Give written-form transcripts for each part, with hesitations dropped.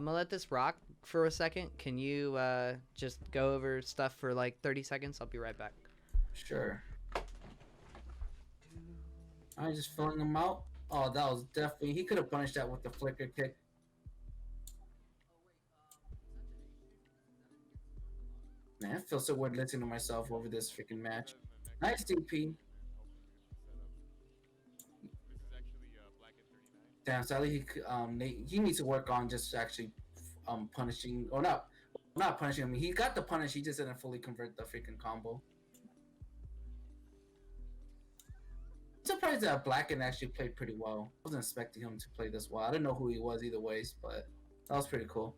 I'm gonna let this rock for a second. Can you just go over stuff for like 30 seconds? I'll be right back. Sure. I'm just filling him out. Oh, that was definitely. He could have punished that with the flicker kick. Man, I feel so weird listening to myself over this freaking match. Nice DP. Damn, sadly he needs to work on just actually punishing or not punishing him. He got the punish. He just didn't fully convert the freaking combo. I'm surprised that Blacken actually played pretty well. I wasn't expecting him to play this well. I didn't know who he was either ways, but that was pretty cool.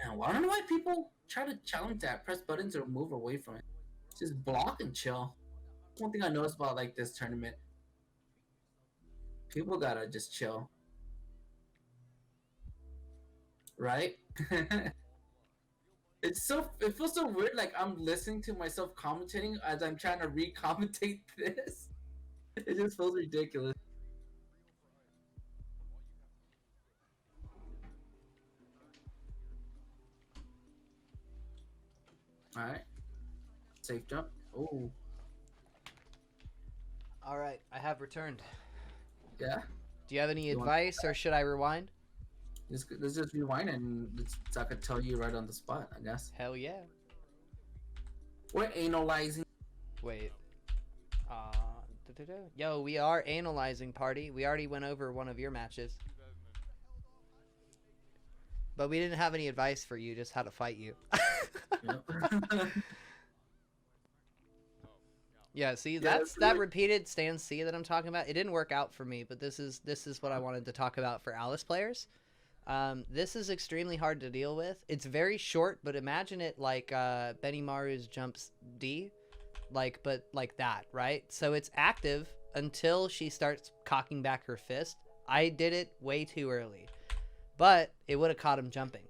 Now, I don't know why people try to challenge that, press buttons or move away from it. Just block and chill. One thing I noticed about like this tournament, people gotta just chill, right? It feels so weird. Like I'm listening to myself commentating as I'm trying to re-commentate this. It just feels ridiculous. All right, safe jump. Oh, All right, I have returned. yeah. Do you have any You want advice, or should I rewind? let's just rewind and I could tell you right on the spot. I guess Hell yeah. we're analyzing. Wait. Uh, Yo, we are analyzing, party. We already went over one of your matches. But we didn't have any advice for you, just how to fight you. Yeah, see, that's that repeated stand C that I'm talking about. It didn't work out for me, but this is what I wanted to talk about for Alice players. This is extremely hard to deal with. It's very short, but imagine it like Benimaru's jumps D, but like that, right? So it's active until she starts cocking back her fist. I did it way too early, but it would have caught him jumping.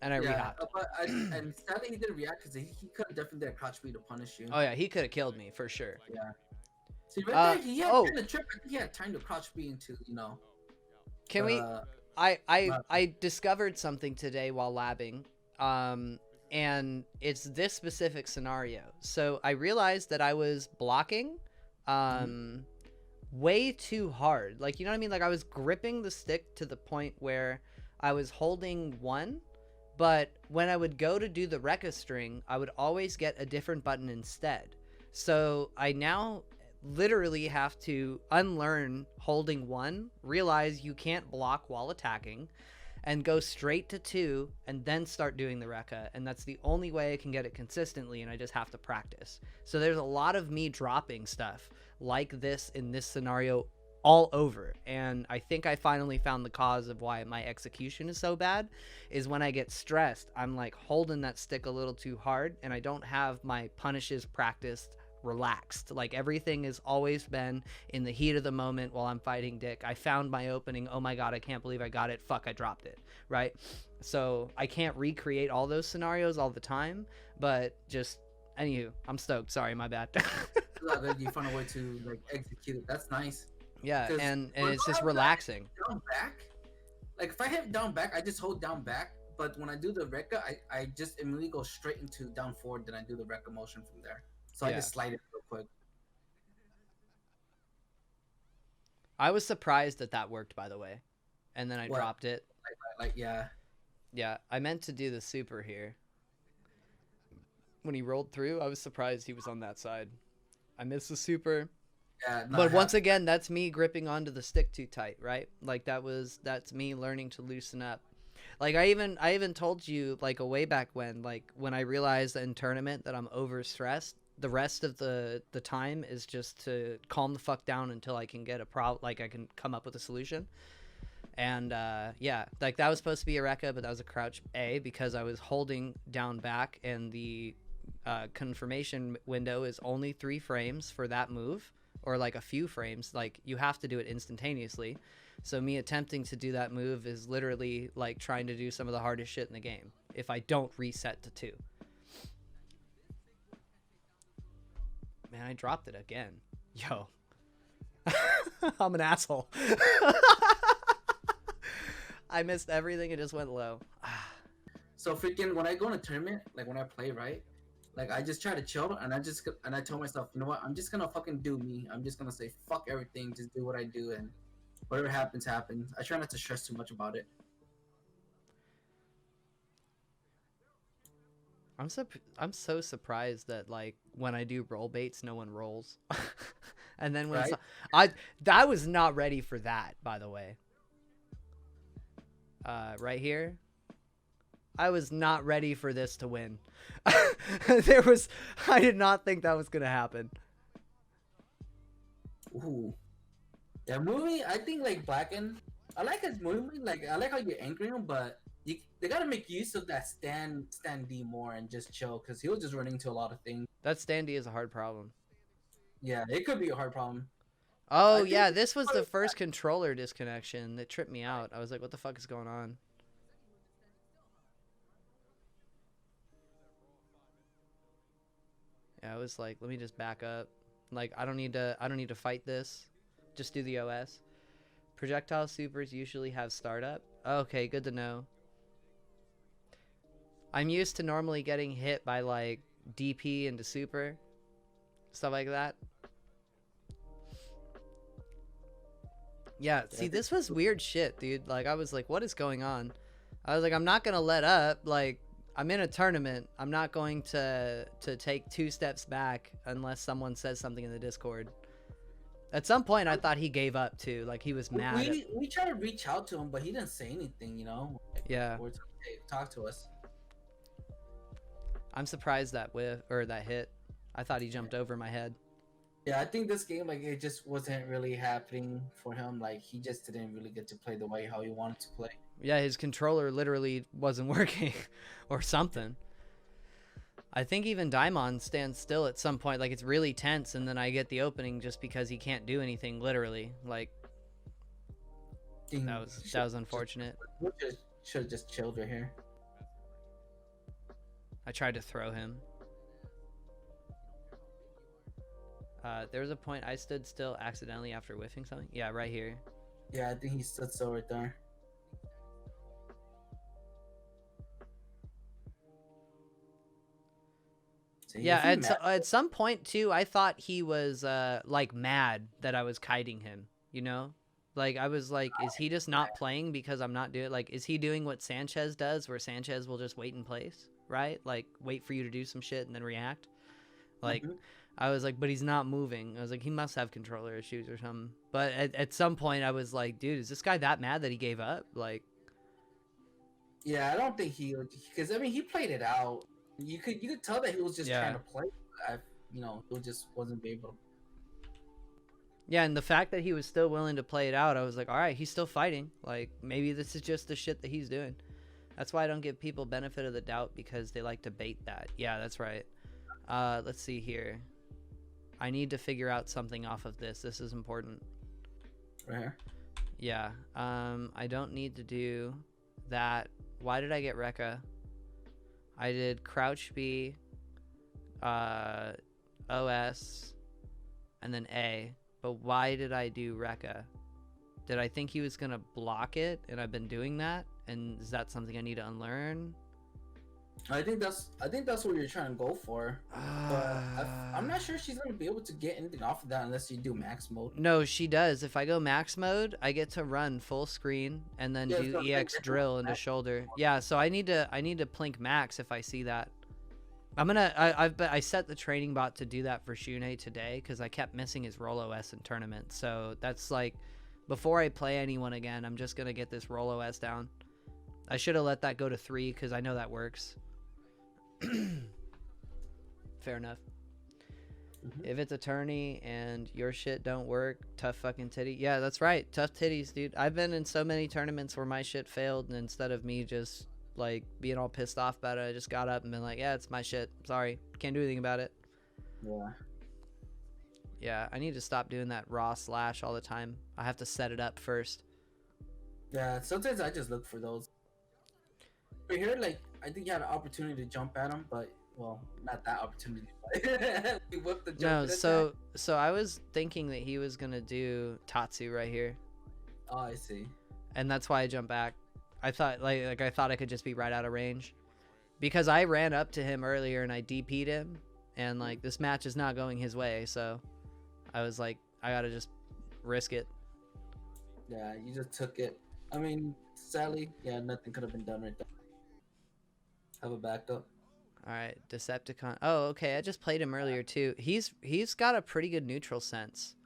And I rehopped. And sadly he didn't react because he could have definitely did a crouch B to punish you. Oh yeah, he could have killed me for sure. Yeah. See right there, he had kind of trip. I think he had time to crouch B into, Can we? I discovered something today while labbing, and it's this specific scenario. So I realized that I was blocking, way too hard. Like, you know what I mean? Like I was gripping the stick to the point where I was holding one. But when I would go to do the Rekka string, I would always get a different button instead. So I now literally have to unlearn holding one, realize you can't block while attacking, and go straight to 2, and then start doing the Rekka. And that's the only way I can get it consistently, and I just have to practice. So there's a lot of me dropping stuff like this in this scenario all over, and I think I finally found the cause of why my execution is so bad is when I get stressed, I'm like holding that stick a little too hard, and I don't have my punishes practiced relaxed. Like everything has always been in the heat of the moment while I'm fighting Dick. I found my opening, oh my god, I can't believe I got it, fuck, I dropped it, right? So I can't recreate all those scenarios all the time, but just anywho, I'm stoked. Sorry, my bad. You found a way to like execute it. That's nice. Yeah, and it's just relaxing. Down back, like if I hit down back, I just hold down back. But when I do the Rekka, I just immediately go straight into down forward. Then I do the Rekka motion from there. So I just slide it real quick. I was surprised that worked, by the way, and then I dropped it. Yeah. I meant to do the super here. When he rolled through, I was surprised he was on that side. I missed the super. Yeah, but once again, that's me gripping onto the stick too tight, right? Like that's me learning to loosen up. Like I even told you like a way back when I realized in tournament that I'm overstressed, the rest of the time is just to calm the fuck down until I can get I can come up with a solution. And yeah, like that was supposed to be a Rekka, but that was a crouch A because I was holding down back, and the confirmation window is only 3 frames for that move. Or like a few frames, like you have to do it instantaneously. So me attempting to do that move is literally like trying to do some of the hardest shit in the game if I don't reset to 2. Man, I dropped it again. Yo. I'm an asshole. I missed everything. It just went low. So freaking when I go in a tournament, like when I play, right? Like I just try to chill, and I told myself, you know what? I'm just gonna fucking do me. I'm just gonna say fuck everything, just do what I do, and whatever happens, happens. I try not to stress too much about it. I'm so surprised that like when I do roll baits, no one rolls. And then when Right? I was not ready for that, by the way. Right here, I was not ready for this to win. I did not think that was gonna happen. Ooh. Yeah, movie. I think like Blacken. I like his movement. Like I like how you're anchoring him, but they gotta make use of that stand D more and just chill because he was just running into a lot of things. That standee is a hard problem. Yeah, it could be a hard problem. Oh I think yeah, this was the first controller disconnection that tripped me out. I was like, what the fuck is going on? Yeah, I was like, let me just back up. Like I don't need to fight this. Just do the OS. Projectile supers usually have startup. Okay, good to know. I'm used to normally getting hit by like DP into super. Stuff like that. Yeah, see, this was weird shit, dude. Like, I was like, what is going on? I was like, I'm not going to let up. Like, I'm in a tournament. I'm not going to take 2 steps back unless someone says something in the Discord. At some point, I thought he gave up, too. Like, he was mad. We tried to reach out to him, but he didn't say anything, you know? Like, yeah. hey, talk to us. I'm surprised that hit. I thought he jumped over my head. Yeah, I think this game, like, it just wasn't really happening for him. Like, he just didn't really get to play the way how he wanted to play. Yeah, his controller literally wasn't working or something. I think even Daimon stands still at some point. Like, it's really tense, and then I get the opening just because he can't do anything, literally. Like, that was unfortunate. Should have just chilled right here. I tried to throw him. There was a point I stood still accidentally after whiffing something. Yeah, right here. Yeah, I think he stood still right there. So yeah, at some point too, I thought he was like mad that I was kiting him. You know, like I was like, is he just not playing because I'm not doing? Like, is he doing what Sanchez does, where Sanchez will just wait in place, right? Like, wait for you to do some shit and then react. Like. I was like, but he's not moving. I was like, he must have controller issues or something. But at some point, I was like, dude, is this guy that mad that he gave up? Like, yeah, I don't think because I mean, he played it out. You could tell that he was just trying to play. He just wasn't able to. Yeah, and the fact that he was still willing to play it out, I was like, all right, he's still fighting. Like, maybe this is just the shit that he's doing. That's why I don't give people benefit of the doubt, because they like to bait that. Yeah, that's right. Let's see here. I need to figure out something off of this. This is important. Right here? Yeah. I don't need to do that. Why did I get Rekka? I did crouch B, OS, and then A. But why did I do Rekka? Did I think he was going to block it, and I've been doing that? And is that something I need to unlearn? I think that's what you're trying to go for, but I'm not sure she's gonna be able to get anything off of that unless you do max mode. No, she does. If I go max mode, I get to run full screen and then do EX drill into shoulder. Yeah, so I need to plink max if I see that. I set the training bot to do that for Shunei today because I kept missing his roll OS in tournament. So that's like, before I play anyone again, I'm just gonna get this roll OS down. I should have let that go to 3 because I know that works. Fair enough. If it's attorney and your shit don't work, tough fucking titty. Yeah, that's right. Tough titties, dude. I've been in so many tournaments where my shit failed, and instead of me just like being all pissed off about it, I just got up and been like, yeah, it's my shit. Sorry. Can't do anything about it. Yeah. Yeah, I need to stop doing that raw slash all the time. I have to set it up first. Yeah, sometimes I just look for those. But here, like, I think you had an opportunity to jump at him, but, well, not that opportunity. But he whipped the jump. No, so I was thinking that he was going to do Tatsu right here. Oh, I see. And that's why I jumped back. I thought I thought I could just be right out of range. Because I ran up to him earlier and I DP'd him, and like this match is not going his way, so I was like, I gotta just risk it. Yeah, you just took it. I mean, sadly, yeah, nothing could have been done right there. Have a backup. All right, Decepticon. Oh, okay. I just played him earlier too. He's got a pretty good neutral sense.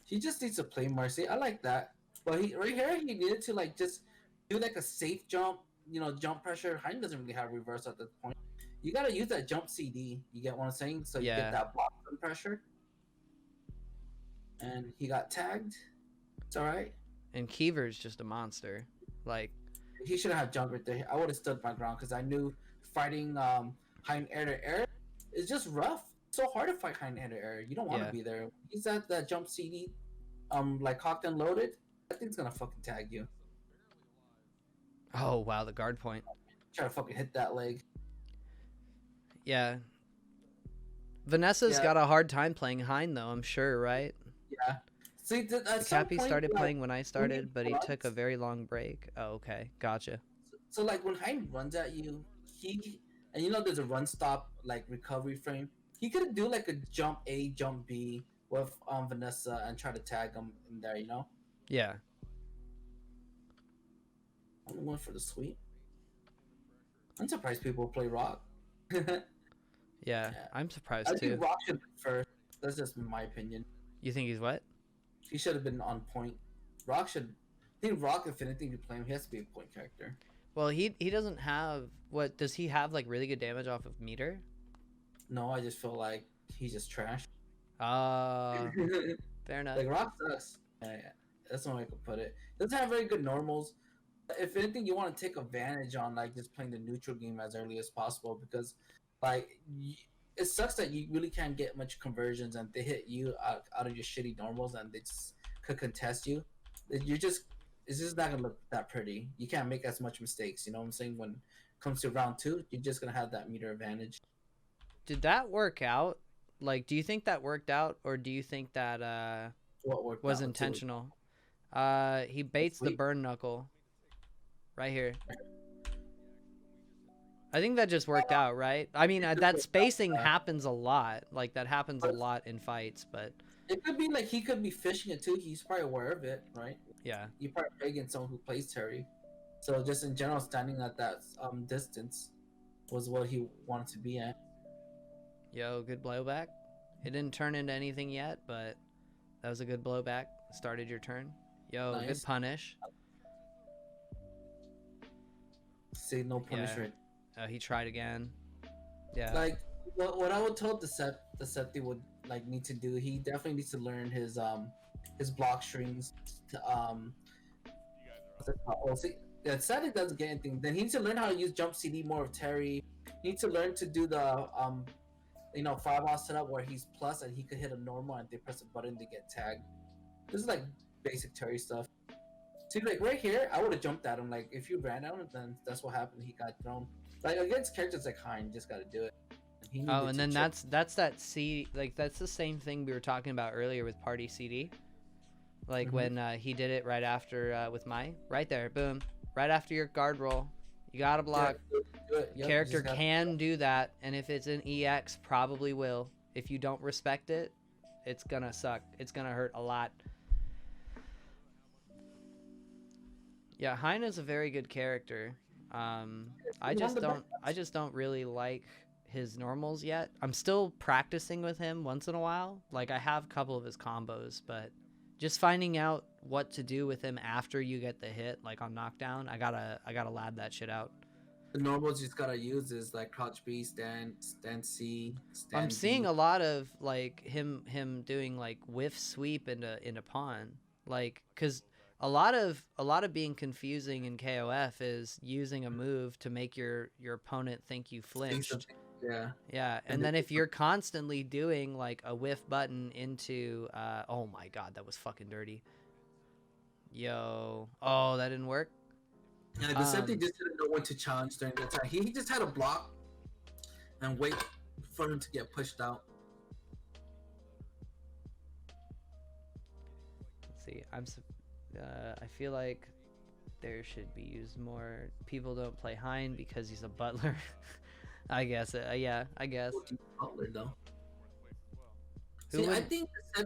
He just needs to play Marcy. I like that. But he right here, he needed to like just do like a safe jump. You know, jump pressure. Hein doesn't really have reverse at this point. You gotta use that jump CD. You get what I'm saying? So you Yeah. get that block pressure. And he got tagged. It's all right. And Keever's just a monster. Like, he shouldn't have jumped right there. I would have stood my ground because I knew fighting Hein air to air is just rough. It's so hard to fight Hein air to air. You don't want to be there. He's at that jump CD, like cocked and loaded. That thing's gonna fucking tag you. Oh wow, the guard point. Try to fucking hit that leg. Yeah. Vanessa's got a hard time playing Hein though, I'm sure, right? Yeah. See, Cappy started playing when I started, but he took a very long break. Oh, okay, gotcha. So like when Hein runs at you, and you know there's a run stop like recovery frame. He could do like a jump A, jump B with Vanessa and try to tag him in there, you know? Yeah. I'm going for the sweep. I'm surprised people play Rock. Yeah, I'm surprised I too. think Rock should be first. That's just my opinion. You think he's what? He should have been on point. Rock should. I think Rock, if anything, you play him, he has to be a point character. Well, he doesn't have what? Does he have like really good damage off of meter? No, I just feel like he's just trash. Fair enough. Like Rock sucks. Yeah, that's one way I could put it. Doesn't have very good normals. If anything, you want to take advantage on like just playing the neutral game as early as possible because, like, it sucks that you really can't get much conversions and they hit you out of your shitty normals and they just could contest you. It's just not gonna look that pretty. You can't make as much mistakes. You know what I'm saying? When it comes to round 2, you're just gonna have that meter advantage. Did that work out? Like, do you think that worked out, or do you think that What was intentional? He baits the burn knuckle. Right here. I think that just worked out, right? I mean, that spacing happens a lot. Like, that happens a lot in fights, but... It could be like he could be fishing it too. He's probably aware of it, right? Yeah. You probably play against someone who plays Terry. So just in general, standing at that distance was what he wanted to be at. Yo, good blowback. It didn't turn into anything yet, but that was a good blowback. Started your turn. Yo, nice. Good punish. See, no punish rate. He tried again. Yeah. Like what I would tell Decepti would like need to do. He definitely needs to learn his block strings. Yeah, sadly doesn't get anything. Then he needs to learn how to use jump CD more of Terry. He needs to learn to do the fireball setup where he's plus and he could hit a normal and they press a button to get tagged. This is like basic Terry stuff. See, like right here, I would have jumped at him. Like if you ran at him, then that's what happened. He got thrown. Like against characters like Hein, you just got to do it. And then that's that C. Like that's the same thing we were talking about earlier with Party CD. Like when he did it right after with right there, boom, right after your guard roll, you gotta block. Do it. Yep, character can do that, and if it's an EX, probably will. If you don't respect it, it's gonna suck. It's gonna hurt a lot. Yeah, Hein is a very good character. I just don't really like his normals yet. I'm still practicing with him once in a while. Like I have a couple of his combos, but just finding out what to do with him after you get the hit, like on knockdown, I gotta lab that shit out. The normals you just gotta use is like crouch B, stand C, stand I'm seeing a lot of like him doing like whiff sweep into pawn, like because a lot of being confusing in KOF is using a move to make your opponent think you flinched. Yeah, and then if you're constantly doing like a whiff button into oh my god, that was fucking dirty. Yo, oh, that didn't work. Yeah, Decepti just didn't know when to challenge during that time. He just had to block and wait for him to get pushed out. Let's see, I feel like there should be used more. People don't play Hein because he's a butler. I guess. Yeah, I guess. Butler though. Who See, I wouldn't?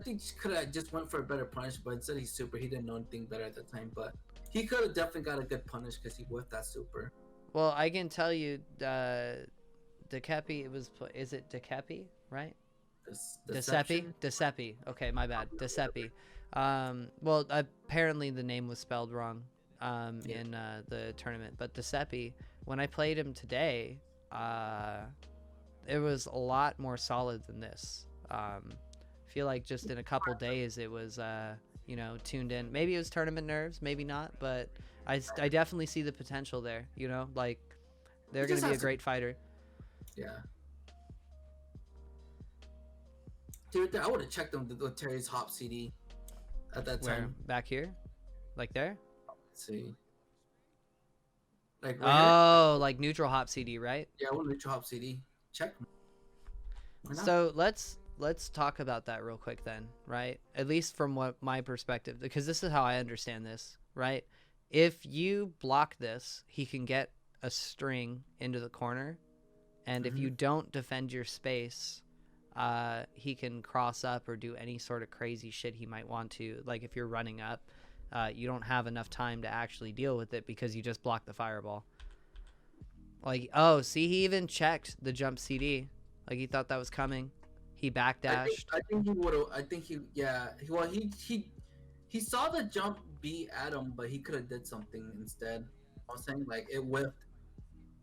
think could have just went for a better punish, but instead he's super. He didn't know anything better at the time, but he could have definitely got a good punish because he whiffed that super. Well, I can tell you, Dekepi. Is it Dekepi, right? Deceppi. Okay, my bad. Deceppi. Well, apparently the name was spelled wrong in the tournament, but Deceppi, when I played him today, it was a lot more solid than this. I feel like just in a couple days it was you know, tuned in. Maybe it was tournament nerves, maybe not, but I definitely see the potential there, you know, like they're going to be a great fighter. Yeah. Dude, I would have checked them with Terry's Hop CD at that time. Where? Back here? Like there? Let's see. Like right here? Like neutral Hop CD, right? Yeah, we'll neutral Hop CD. Check. So let's talk about that real quick then, right? At least from what my perspective, because this is how I understand this, right? If you block this, he can get a string into the corner, and if you don't defend your space, he can cross up or do any sort of crazy shit he might want to. Like if you're running up, you don't have enough time to actually deal with it because you just blocked the fireball. Like, oh, see, he even checked the jump CD. Like he thought that was coming. He backdashed. I think he would have. I think he. Yeah. Well, he saw the jump be at him, but he could have did something instead. I was saying like it whipped.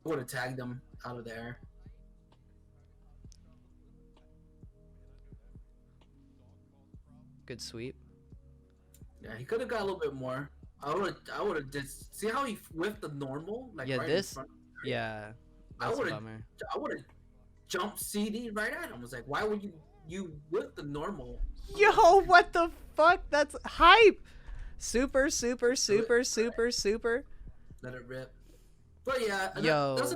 Would have tagged him out of there. Good sweep. Yeah, he could have got a little bit more. I would have just see how he whiffed the normal. Like yeah, right this. In front. Yeah. That's a bummer. I would have jumped CD right at him. I was like, why would you whip the normal? Yo, what the fuck? That's hype. Super, super, super, super, super. Let it rip. But yeah, yo, that's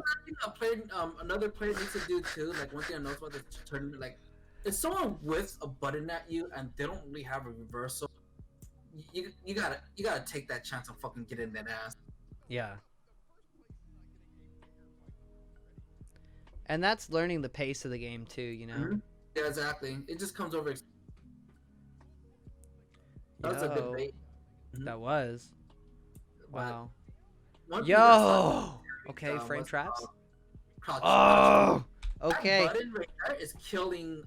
another player needs to do too. Like one thing I noticed about the tournament, like if someone whiffs a button at you and they don't really have a reversal, you gotta take that chance and fucking get in that ass. Yeah. And that's learning the pace of the game too, you know. Yeah, exactly. It just comes over. That was a good bait. That was. Wow. Yo. Okay, frame traps. Oh. Okay. That button right there is killing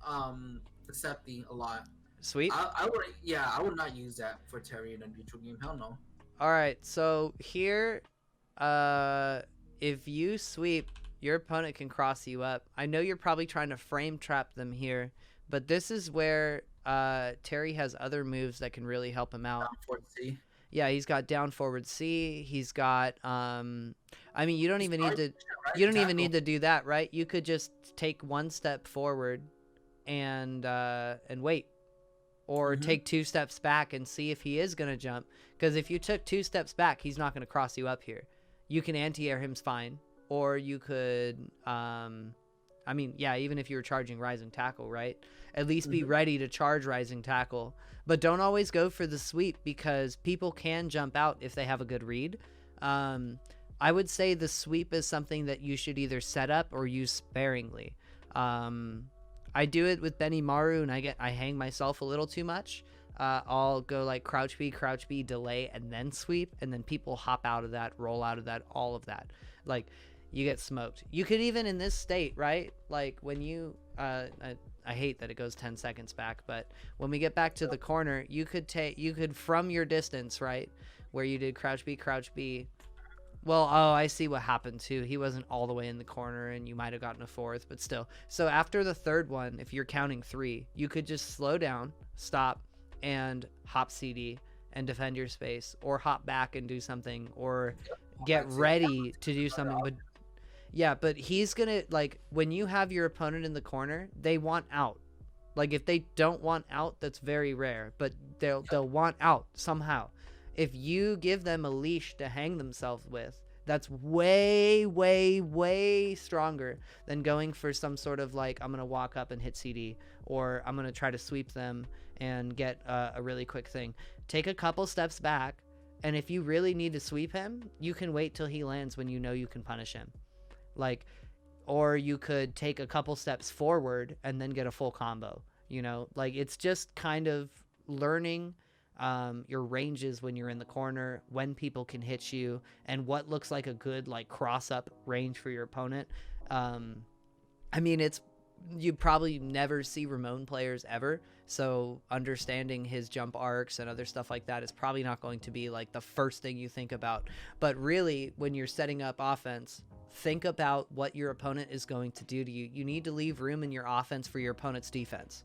Decepti a lot. Sweet. I would not use that for Terry in a neutral game. Hell no. All right, so here, if you sweep, your opponent can cross you up. I know you're probably trying to frame trap them here, but this is where Terry has other moves that can really help him out. Down forward C. Yeah, he's got down forward C. He's got I mean, you don't even need to even need to do that, right? You could just take one step forward and wait. Or take 2 steps back and see if he is going to jump. Because if you took 2 steps back, he's not going to cross you up here. You can anti-air him fine. Or you could, I mean, yeah, even if you were charging Rising Tackle, right? At least be ready to charge Rising Tackle. But don't always go for the sweep because people can jump out if they have a good read. I would say the sweep is something that you should either set up or use sparingly. I do it with Benimaru and I hang myself a little too much. I'll go like crouch B, delay, and then sweep, and then people hop out of that, roll out of that, all of that. Like, you get smoked. You could even in this state, right? Like when you, I hate that it goes 10 seconds back, but when we get back to the corner, you could from your distance, right? Where you did crouch B. Well, oh, I see what happened too. He wasn't all the way in the corner and you might have gotten a 4th, but still. So after the 3rd one, if you're counting 3, you could just slow down, stop, and hop CD and defend your space, or hop back and do something, or get ready to do something. But yeah, but he's gonna, like, when you have your opponent in the corner, they want out. Like, if they don't want out, that's very rare, but they'll want out somehow. If you give them a leash to hang themselves with, that's way, way, way stronger than going for some sort of like, I'm going to walk up and hit CD, or I'm going to try to sweep them and get a really quick thing. Take a couple steps back And if you really need to sweep him, you can wait till he lands when you know you can punish him. Like, or you could take a couple steps forward and then get a full combo. You know, like it's just kind of learning your ranges when you're in the corner, when people can hit you, and what looks like a good like cross up range for your opponent. I mean, it's you probably never see Ramon players ever, so understanding his jump arcs and other stuff like that is probably not going to be like the first thing you think about. But really, when you're setting up offense, think about what your opponent is going to do to you. You need to leave room in your offense for your opponent's defense.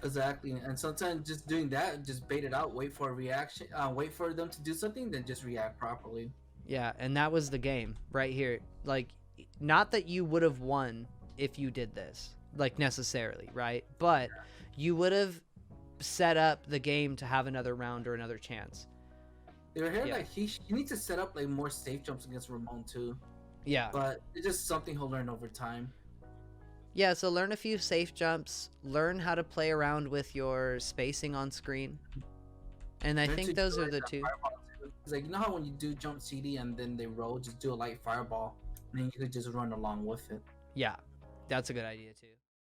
Exactly, and sometimes just doing that, just bait it out, wait for a reaction, wait for them to do something, then just react properly. Yeah, and that was the game right here. Like, not that you would have won if you did this, like necessarily, right? But you would have set up the game to have another round or another chance. They were here Yeah. like he needs to set up like more safe jumps against Ramon too. Yeah. But it's just something he'll learn over time. Yeah, so learn a few safe jumps, learn how to play around with your spacing on screen. And I Learn think to those do, are like, the a two. fireball, too. It's like, you know how when you do jump CD and then they roll, just do a light fireball, and then you could just run along with it. Yeah, that's a good idea too.